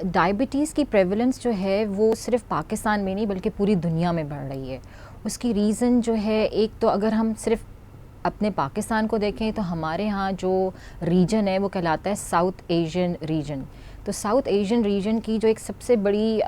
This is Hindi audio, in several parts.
डायबिटीज़ की प्रेवलेंस जो है वो सिर्फ पाकिस्तान में नहीं बल्कि पूरी दुनिया में बढ़ रही है। उसकी रीज़न जो है, एक तो अगर हम सिर्फ अपने पाकिस्तान को देखें तो हमारे यहाँ जो रीजन है वो कहलाता है साउथ एशियन रीजन। तो साउथ एशियन रीजन की जो एक सबसे बड़ी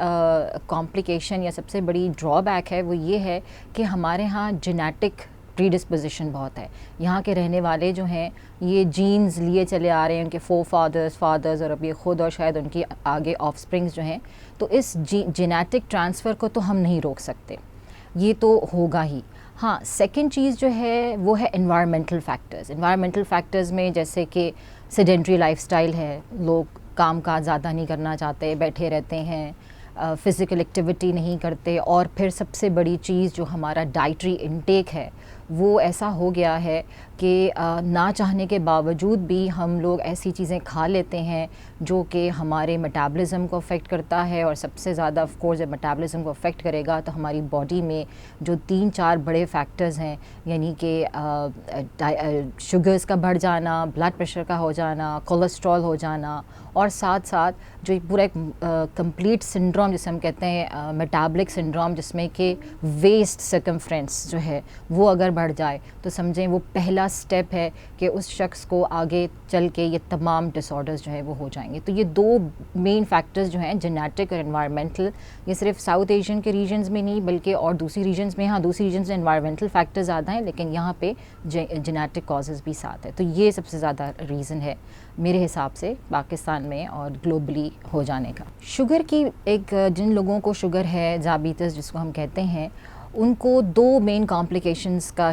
कॉम्प्लिकेशन या सबसे बड़ी ड्रॉबैक है वो ये है कि हमारे यहाँ जेनेटिक प्रीडिस्पोजिशन बहुत है। यहाँ के रहने वाले जो हैं ये जीन्स लिए चले आ रहे हैं, उनके फादर्स और अब ये ख़ुद और शायद उनकी आगे ऑफस्प्रिंग्स जो हैं। तो इस जेनेटिक ट्रांसफ़र को तो हम नहीं रोक सकते, ये तो होगा ही। हाँ, सेकंड चीज़ जो है वो है एनवायरमेंटल फैक्टर्स में जैसे कि सेडेंट्री लाइफस्टाइल है, लोग काम काज ज़्यादा नहीं करना चाहते, बैठे रहते हैं, फ़िज़िकल एक्टिविटी नहीं करते, और फिर सबसे बड़ी चीज़ जो हमारा डाइटरी इनटेक है वो ऐसा हो गया है कि ना चाहने के बावजूद भी हम लोग ऐसी चीज़ें खा लेते हैं जो कि हमारे मेटाबॉलिज़्म को अफ़ेक्ट करता है। और सबसे ज़्यादा ऑफ कोर्स जब मेटाबॉलिज़्म को अफ़ेक्ट करेगा तो हमारी बॉडी में जो 3-4 बड़े फैक्टर्स हैं, यानी कि शुगर्स का बढ़ जाना, ब्लड प्रेशर का हो जाना, कोलेस्ट्रॉल हो जाना, और साथ साथ जो पूरा एक कंप्लीट सिंड्रोम जिसे हम कहते हैं मेटाबॉलिक सिंड्रोम, जिसमें कि वेस्ट सर्कमफ्रेंस जो है वो अगर बढ़ जाए तो समझें वो पहला स्टेप है कि उस शख्स को आगे चल के ये तमाम डिसऑर्डर्स जो है वो हो जाएंगे। तो ये दो मेन फैक्टर्स जो हैं, जेनेटिक और एनवायरमेंटल, ये सिर्फ साउथ एशियन के रीजन्स में नहीं बल्कि और दूसरी रीजन्स में, हाँ दूसरी रीजन्स में एनवायरमेंटल फैक्टर्स ज़्यादा हैं लेकिन यहाँ पे जेनेटिक कॉजेज़ भी साथ है। तो ये सबसे ज़्यादा रीज़न है मेरे हिसाब से पाकिस्तान में और ग्लोबली हो जाने का। शुगर की एक, जिन लोगों को शुगर है, डायबिटीज़ जिसको हम कहते हैं, उनको दो मेन कॉम्प्लिकेशंस का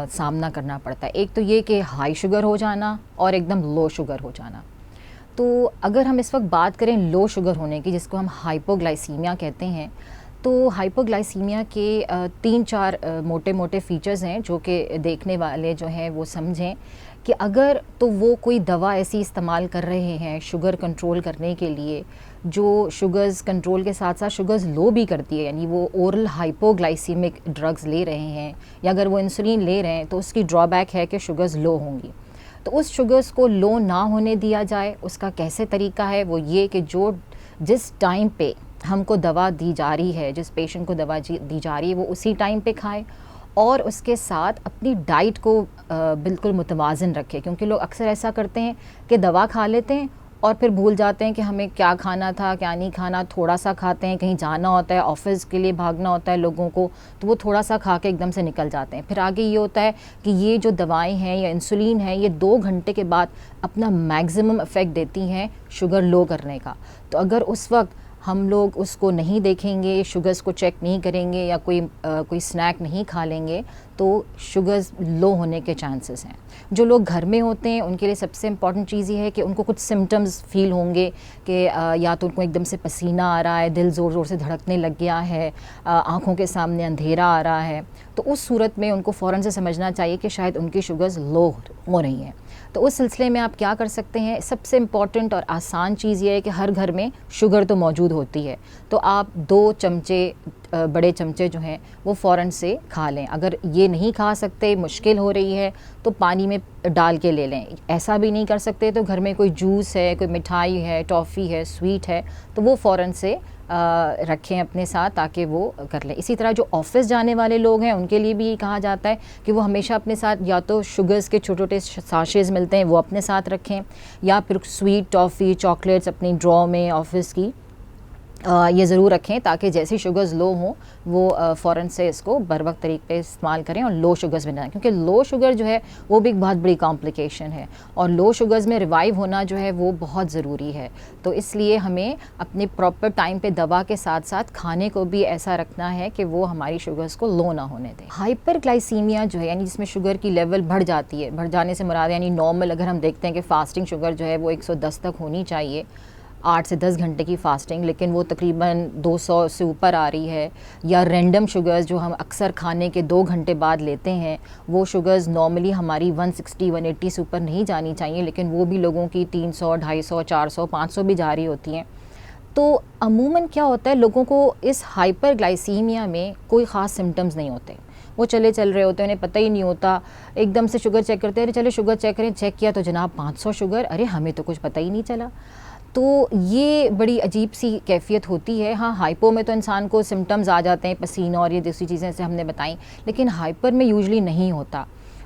सामना करना पड़ता है। एक तो ये कि हाई शुगर हो जाना और एकदम लो शुगर हो जाना। तो अगर हम इस वक्त बात करें लो शुगर होने की, जिसको हम हाइपोग्लाइसीमिया कहते हैं, तो हाइपोग्लाइसीमिया के 3-4 मोटे मोटे फ़ीचर्स हैं जो कि देखने वाले जो हैं वो समझें कि अगर तो वो कोई दवा ऐसी इस्तेमाल कर रहे हैं शुगर कंट्रोल करने के लिए जो शुगर्स कंट्रोल के साथ साथ शुगर्स लो भी करती है, यानी वो ओरल हाइपोग्लाइसीमिक ड्रग्स ले रहे हैं या अगर वो इंसुलिन ले रहे हैं तो उसकी ड्रॉबैक है कि शुगर्स लो होंगी। तो उस शुगर्स को लो ना होने दिया जाए, उसका कैसे तरीका है वो ये कि जिस टाइम पे हमको दवा दी जा रही है, जिस पेशेंट को दवा दी जा रही है वो उसी टाइम पे खाए और उसके साथ अपनी डाइट को बिल्कुल मुतवाज़न रखे। क्योंकि लोग अक्सर ऐसा करते हैं कि दवा खा लेते हैं और फिर भूल जाते हैं कि हमें क्या खाना था क्या नहीं खाना, थोड़ा सा खाते हैं, कहीं जाना होता है, ऑफिस के लिए भागना होता है लोगों को, तो वो थोड़ा सा खा के एकदम से निकल जाते हैं। फिर आगे ये होता है कि ये जो दवाएं हैं या इंसुलिन है ये 2 घंटे के बाद अपना मैक्सिमम इफ़ेक्ट देती हैं शुगर लो करने का। तो अगर उस वक्त हम लोग उसको नहीं देखेंगे, शुगर्स को चेक नहीं करेंगे या कोई स्नैक नहीं खा लेंगे तो शुगर्स लो होने के चांसेस हैं। जो लोग घर में होते हैं उनके लिए सबसे इम्पॉर्टेंट चीज़ ये है कि उनको कुछ सिम्टम्स फील होंगे कि या तो उनको एकदम से पसीना आ रहा है, दिल ज़ोर ज़ोर से धड़कने लग गया है, आँखों के सामने अंधेरा आ रहा है, तो उस सूरत में उनको फ़ौरन से समझना चाहिए कि शायद उनकी शुगर्स लो हो रही हैं। तो उस सिलसिले में आप क्या कर सकते हैं, सबसे इम्पॉर्टेंट और आसान चीज़ ये है कि हर घर में शुगर तो मौजूद होती है, तो आप 2 चमचे बड़े चमचे जो हैं वो फ़ौरन से खा लें। अगर ये नहीं खा सकते, मुश्किल हो रही है, तो पानी में डाल के ले लें। ऐसा भी नहीं कर सकते तो घर में कोई जूस है, कोई मिठाई है, टॉफ़ी है, स्वीट है, तो वो फ़ौरन से रखें अपने साथ ताकि वो कर लें। इसी तरह जो ऑफ़िस जाने वाले लोग हैं उनके लिए भी ये कहा जाता है कि वो हमेशा अपने साथ या तो शुगर्स के छोटे छोटे साशेज़ मिलते हैं वो अपने साथ रखें, या फिर स्वीट, टॉफ़ी, चॉकलेट्स अपनी ड्रॉ में ऑफ़िस की ये ज़रूर रखें ताकि जैसी शुगर्स लो हों वो फ़ौरन से इसको बर वक्त तरीके पे इस्तेमाल करें और लो शुगर्स में ना, क्योंकि लो शुगर जो है वो भी एक बहुत बड़ी कॉम्प्लिकेशन है और लो शुगर्स में रिवाइव होना जो है वो बहुत ज़रूरी है। तो इसलिए हमें अपने प्रॉपर टाइम पे दवा के साथ साथ खाने को भी ऐसा रखना है कि वो हमारी शुगर्स को लो ना होने दें। हाइपरग्लाइसीमिया जो है यानी जिसमें शुगर की लेवल बढ़ जाती है, बढ़ जाने से मुराद यानी नॉर्मल अगर हम देखते हैं कि फ़ास्टिंग शुगर जो है वो 110 तक होनी चाहिए, 8 से 10 घंटे की फ़ास्टिंग, लेकिन वो तकरीबन 200 से ऊपर आ रही है, या रैंडम शुगर्स जो हम अक्सर खाने के 2 घंटे बाद लेते हैं वो शुगर्स नॉर्मली हमारी 160-180 से ऊपर नहीं जानी चाहिए, लेकिन वो भी लोगों की 300, 250, 400, 500 भी जा रही होती हैं। तो अमूमन क्या होता है, लोगों को इस हाइपरग्लाइसीमिया में कोई ख़ास सिम्टम्स नहीं होते, वो चल रहे होते हैं, उन्हें पता ही नहीं होता, एकदम से शुगर चेक करते हैं, अरे चले शुगर चेक करें, चेक किया तो जनाब 500 शुगर, अरे हमें तो कुछ पता ही नहीं चला। तो ये बड़ी अजीब सी कैफ़ियत होती है। हाँ, हाइपो में तो इंसान को सिम्टम्स आ जाते हैं, पसीना और ये दूसरी चीज़ें जैसे हमने बताई, लेकिन हाइपर में यूजुअली नहीं होता।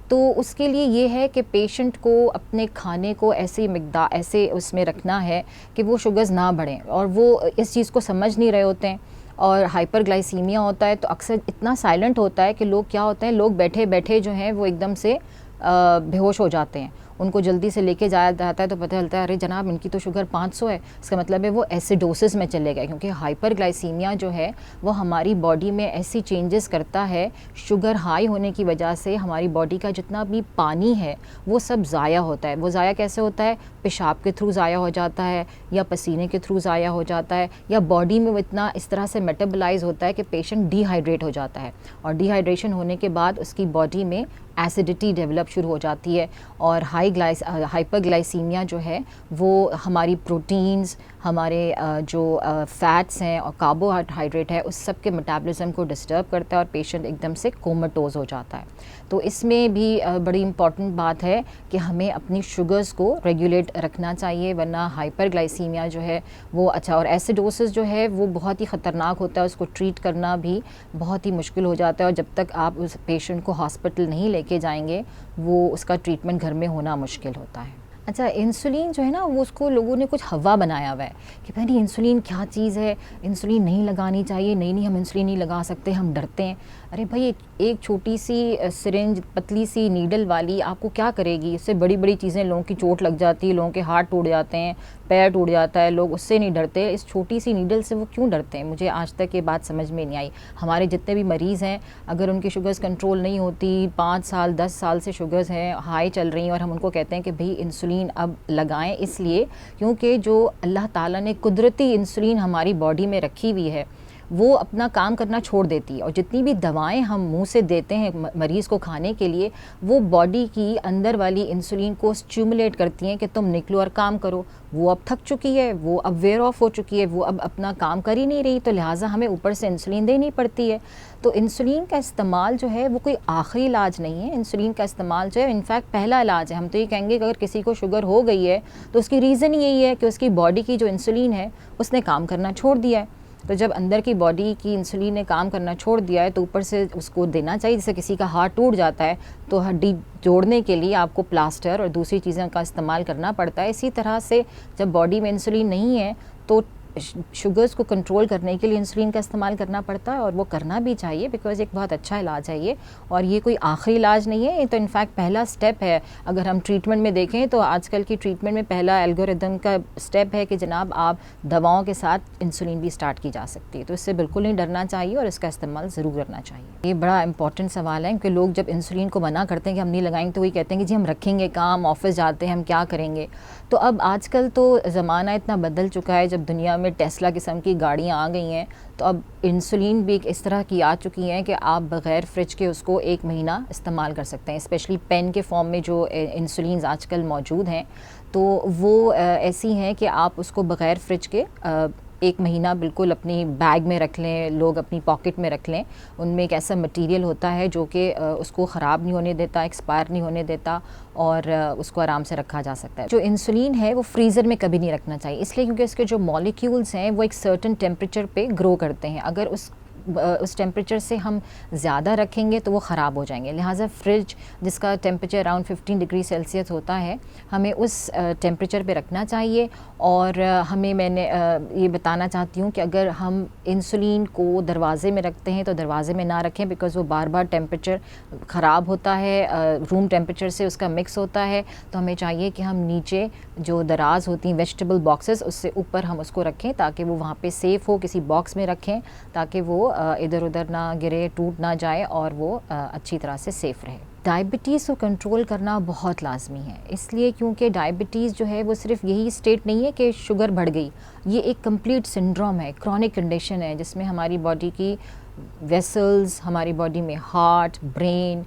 तो उसके लिए ये है कि पेशेंट को अपने खाने को ऐसे उसमें रखना है कि वो शुगर्स ना बढ़ें, और वो इस चीज़ को समझ नहीं रहे होते हैं। और हाइपरग्लाइसीमिया होता है तो अक्सर इतना साइलेंट होता है कि लोग क्या होते हैं, लोग बैठे बैठे जो हैं वो एकदम से बेहोश हो जाते हैं। उनको जल्दी से लेके जाया जाता है तो पता चलता है अरे जनाब इनकी तो शुगर 500 है, इसका मतलब है वो एसिडोसिस में चले गए। क्योंकि हाइपरग्लाइसीमिया जो है वो हमारी बॉडी में ऐसी चेंजेस करता है, शुगर हाई होने की वजह से हमारी बॉडी का जितना भी पानी है वो सब ज़ाया होता है। वो ज़ाया कैसे होता है? पेशाब के थ्रू ज़ाया हो जाता है, या पसीने के थ्रू ज़ाया हो जाता है, या बॉडी में वो इतना इस तरह से मेटाबोलाइज होता है कि पेशेंट डिहाइड्रेट हो जाता है, और डिहाइड्रेशन होने के बाद उसकी बॉडी में एसिडिटी डेवलप शुरू हो जाती है। और हाइपरग्लाइसीमिया जो है वो हमारी प्रोटीन्स, हमारे जो फ़ैट्स हैं और कार्बोहाइड्रेट है, उस सब के मेटाबॉलिज्म को डिस्टर्ब करता है और पेशेंट एकदम से कोमाटोज़ हो जाता है। तो इसमें भी बड़ी इम्पॉर्टेंट बात है कि हमें अपनी शुगर्स को रेगुलेट रखना चाहिए, वरना हाइपरग्लाइसीमिया जो है वो और एसिडोसिस जो है वो बहुत ही ख़तरनाक होता है। उसको ट्रीट करना भी बहुत ही मुश्किल हो जाता है, और जब तक आप उस पेशेंट को हॉस्पिटल नहीं लेके जाएंगे वो उसका ट्रीटमेंट घर में होना मुश्किल होता है। अच्छा, इंसुलिन जो है ना वो उसको लोगों ने कुछ हवा बनाया हुआ है कि भाई नहीं इंसुलिन क्या चीज़ है, इंसुलिन नहीं लगानी चाहिए, नहीं हम इंसुलिन नहीं लगा सकते, हम डरते हैं। अरे भाई एक छोटी सी सिरिंज, पतली सी नीडल वाली आपको क्या करेगी? इससे बड़ी बड़ी चीज़ें, लोगों की चोट लग जाती है, लोगों के हाथ टूट जाते हैं, पैर टूट जाता है, लोग उससे नहीं डरते। इस छोटी सी नीडल से वो क्यों डरते हैं? मुझे आज तक ये बात समझ में नहीं आई। हमारे जितने भी मरीज़ हैं, अगर उनकी शुगर्स कंट्रोल नहीं होती, 5 साल 10 साल से शुगर्स हैं हाई चल रही हैं, और हम उनको कहते हैं कि भाई इंसुलिन अब लगाएं, इसलिए क्योंकि जो अल्लाह ताला ने कुदरती इंसुलिन हमारी बॉडी में रखी हुई है वो अपना काम करना छोड़ देती है, और जितनी भी दवाएं हम मुंह से देते हैं मरीज़ को खाने के लिए, वो बॉडी की अंदर वाली इंसुलिन को स्टिमुलेट करती हैं कि तुम निकलो और काम करो। वो अब थक चुकी है, वो अब वेयर ऑफ हो चुकी है, वो अब अपना काम कर ही नहीं रही, तो लिहाजा हमें ऊपर से इंसुलिन देनी पड़ती है। तो इंसुलिन का इस्तेमाल जो है वो कोई आखिरी इलाज नहीं है। इंसुलिन का इस्तेमाल जो है इनफैक्ट पहला इलाज है। हम तो ये कहेंगे कि अगर किसी को शुगर हो गई है तो उसकी रीज़न यही है कि उसकी बॉडी की जो इंसुलिन है उसने काम करना छोड़ दिया है। तो जब अंदर की बॉडी की इंसुलिन ने काम करना छोड़ दिया है तो ऊपर से उसको देना चाहिए। जैसे किसी का हाथ टूट जाता है तो हड्डी जोड़ने के लिए आपको प्लास्टर और दूसरी चीज़ों का इस्तेमाल करना पड़ता है। इसी तरह से जब बॉडी में इंसुलिन नहीं है तो शुगर्स को कंट्रोल करने के लिए इंसुलिन का इस्तेमाल करना पड़ता है, और वो करना भी चाहिए बिकॉज़ एक बहुत अच्छा इलाज है ये, और ये कोई आखिरी इलाज नहीं है। ये तो इनफैक्ट पहला स्टेप है। अगर हम ट्रीटमेंट में देखें तो आजकल की ट्रीटमेंट में पहला एल्गोरिदम का स्टेप है कि जनाब आप दवाओं के साथ इंसुलिन भी स्टार्ट की जा सकती है। तो इससे बिल्कुल नहीं डरना चाहिए और इसका इस्तेमाल ज़रूर करना चाहिए। ये बड़ा इंपॉर्टेंट सवाल है क्योंकि लोग जब इंसुलिन को मना करते हैं कि हम नहीं लगाएंगे तो वही कहते हैं कि जी हम रखेंगे काम, ऑफिस जाते हैं, हम क्या करेंगे। तो अब आजकल तो ज़माना इतना बदल चुका है, जब दुनिया में टेस्ला किस्म की गाड़ियाँ आ गई हैं, तो अब इंसुलिन भी एक इस तरह की आ चुकी हैं कि आप बग़ैर फ्रिज के उसको 1 महीना इस्तेमाल कर सकते हैं। स्पेशली पेन के फॉर्म में जो इंसुलिन आजकल मौजूद हैं तो वो ऐसी हैं कि आप उसको बग़ैर फ्रिज के 1 महीना बिल्कुल अपनी बैग में रख लें, लोग अपनी पॉकेट में रख लें। उनमें एक ऐसा मटेरियल होता है जो कि उसको ख़राब नहीं होने देता, एक्सपायर नहीं होने देता, और उसको आराम से रखा जा सकता है। जो इंसुलिन है वो फ्रीज़र में कभी नहीं रखना चाहिए, इसलिए क्योंकि इसके जो मॉलिक्यूल्स हैं वो एक सर्टेन टेम्परेचर पे ग्रो करते हैं। अगर उस टेम्परेचर से हम ज़्यादा रखेंगे तो वो ख़राब हो जाएंगे। लिहाजा फ्रिज जिसका टेम्परेचर अराउंड 15 डिग्री सेल्सियस होता है, हमें उस टेम्परेचर पे रखना चाहिए। और मैंने ये बताना चाहती हूँ कि अगर हम इंसुलिन को दरवाज़े में रखते हैं तो दरवाज़े में ना रखें, बिकॉज़ वो बार बार टेम्परेचर ख़राब होता है, रूम टेम्परेचर से उसका मिक्स होता है। तो हमें चाहिए कि हम नीचे जो दराज होती हैं वेजिटेबल बॉक्सेस, उससे ऊपर हम उसको रखें ताकि वो वहाँ पे सेफ़ हो। किसी बॉक्स में रखें ताकि वो इधर उधर ना गिरे, टूट ना जाए, और वो अच्छी तरह से सेफ़ रहे। डायबिटीज़ को कंट्रोल करना बहुत लाजमी है, इसलिए क्योंकि डायबिटीज़ जो है वो सिर्फ यही स्टेट नहीं है कि शुगर बढ़ गई, ये एक कंप्लीट सिंड्रोम है, क्रॉनिक कंडीशन है, जिसमें हमारी बॉडी की वेसल्स, हमारी बॉडी में हार्ट, ब्रेन,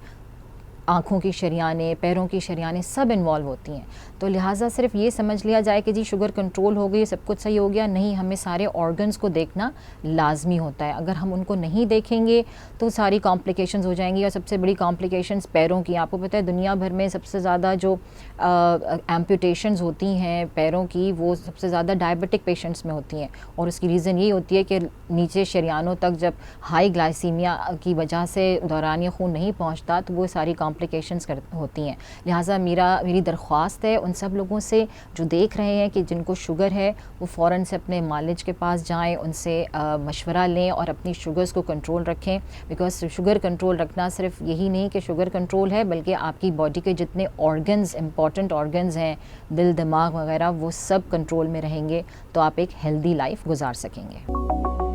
आँखों की शरियानें, पैरों की शरियानें सब इन्वॉल्व होती हैं। तो लिहाजा सिर्फ ये समझ लिया जाए कि जी शुगर कंट्रोल हो गई, सब कुछ सही हो गया, नहीं, हमें सारे ऑर्गन्स को देखना लाजमी होता है। अगर हम उनको नहीं देखेंगे तो सारी कॉम्प्लिकेशंस हो जाएंगी, और सबसे बड़ी कॉम्प्लिकेशंस पैरों की। आपको पता है दुनिया भर में सबसे ज़्यादा जो एम्पुटेशंस होती हैं पैरों की, वो सबसे ज़्यादा डायबिटिक पेशेंट्स में होती हैं, और उसकी रीज़न ये होती है कि नीचे शरियानों तक जब हाई ग्लाइसीमिया की वजह से दौरानिया खून नहीं पहुंचता तो वो सारी कॉम्प्लिकेशंस होती हैं। लिहाजा मेरी दरख्वास्त है उन सब लोगों से जो देख रहे हैं कि जिनको शुगर है, वो फ़ौरन से अपने मालिज के पास जाएं, उनसे मशवरा लें और अपनी शुगर्स को कंट्रोल रखें। बिकॉज शुगर कंट्रोल रखना सिर्फ यही नहीं कि शुगर कंट्रोल है, बल्कि आपकी बॉडी के जितने ऑर्गन्स, इंपॉर्टेंट ऑर्गन्स हैं, दिल, दिमाग वगैरह, वो सब कंट्रोल में रहेंगे तो आप एक हेल्दी लाइफ गुजार सकेंगे।